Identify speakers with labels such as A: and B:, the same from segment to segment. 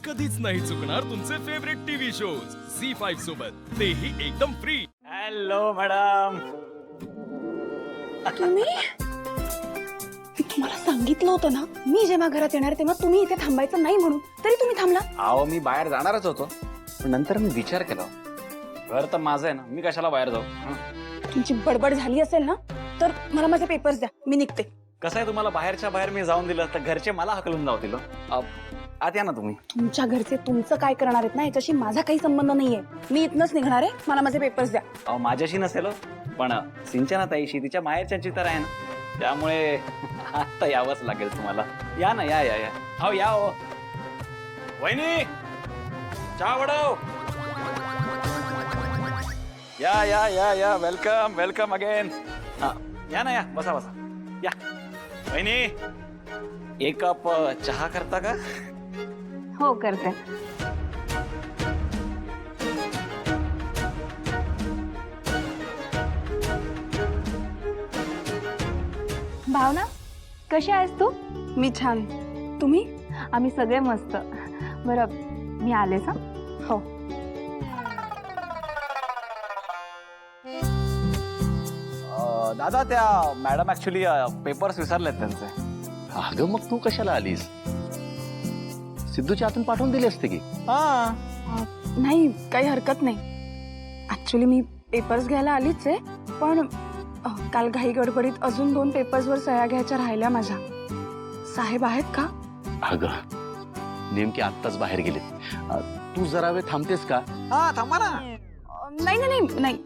A: कधीच नाही चुकणार तुमचे फेवरेट टीव्ही शोज झी5 सोबत, तेही एकदम फ्री.
B: Hello madam.
C: तुम्ही, मी तुम्हाला सांगितलं होतं ना, मी जेव्हा घरात येणार तेव्हा तुम्ही इथे थांबायचं नाही म्हणून, तरी तुम्ही थांबला.
B: अहो मी बाहेर जाणारच होतो, पण नंतर मी विचार केला, घर तर माझं आहे ना, मी कशाला बाहेर जाऊ.
C: तुमची बडबड झाली असेल ना, तर मला माझे पेपर्स द्या, मी निघते.
B: कसं आहे, तुम्हाला बाहेरच्या बाहेर मी जाऊन दिलं तर घरचे मला हकलून जावतील. आत या ना तुम्ही.
C: तुमच्या घरचे तुमचं काय करणार आहेत ना, याच्याशी माझा काही संबंध नाहीये. मी इथनच निघणार आहे, मला माझे पेपर्स द्या.
B: अहो माझ्याशी नसेल पण सिंचना ताईशी, तिच्या माहेरच्यांची तर आहे ना, त्यामुळे आता यावंच लागेल तुम्हाला. या ना, या या या. हो या. हो वहिनी, चहा वडव. या या या या. Welcome welcome again. या ना, या बसा बसा. या वहिनी, एक कप चहा करता का?
C: हो करते.
D: भावना, कशी आहेस तू?
C: मी छान, तुम्ही?
D: आम्ही सगळे मस्त. बरं, मी आलेच हं.
C: हो.
B: दादा, त्या मॅडम ऍक्च्युली पेपर्स विसरलेत त्यांचे.
E: अगं मग तू कशाला आलीस? सिद्धूच्या हातून पाठवून दिली असते की.
C: नाही, काही हरकत नाही. ऍक्च्युली मी पेपर्स घ्यायला आलीच आहे, पण काल घाई गडबडीत अजून 2 पेपर्सवर सह्या घ्यायच्या राहिल्या माझ्या. साहेब आहेत का?
E: अगं नेमके आत्ताच बाहेर गेलेत. तू जरा वेळ थांबतेस का?
B: थांबा ना.
C: नाही नाही नाही नाही,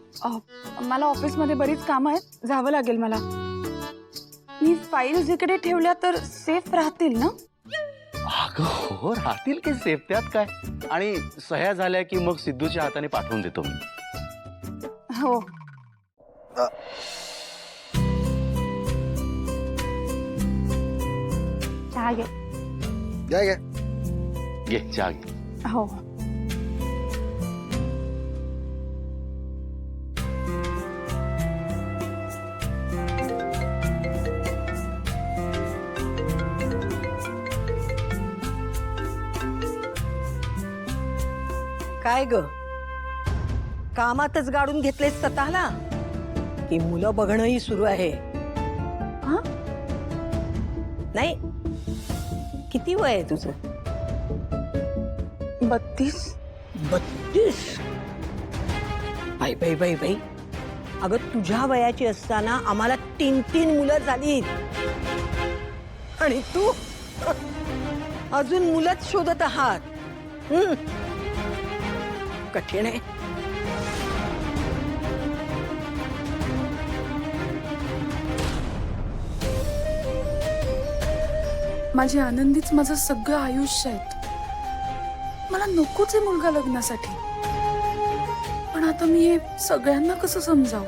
C: मला ऑफिसमध्ये बरीच कामं आहेत, जावं लागेल मला. मी फाईल्स इकडे ठेवल्या तर सेफ राहतील ना?
E: अगं हो, राहतील की सेफ, त्यात काय. आणि सह्या झाल्या की मग सिद्धूच्या हाताने पाठवून देतो मी.
C: हो.
D: चहा घे.
E: घे चहा घे.
C: हो.
F: काय ग, कामातच गाडून घेतलेस स्वतःला की मुलं बघणंही सुरू आहे?
C: हा?
F: नाही, किती वय आहे तुझं?
C: 32.
F: 32? बाई बाई बाई बाई, अगं तुझ्या वयाची असताना आम्हाला 3 मुलं झाली, आणि तू अजून मुलंच शोधत आहात. कठीण आहे.
C: माझी आनंदीच माझं सगळं आयुष्य आहे. मला नकोच आहे मुलगा लग्नासाठी, पण आता मी हे सगळ्यांना कसं समजावं?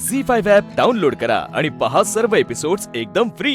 A: झी5 ॲप डाउनलोड करा आणि पहा सर्व एपिसोड्स एकदम फ्री.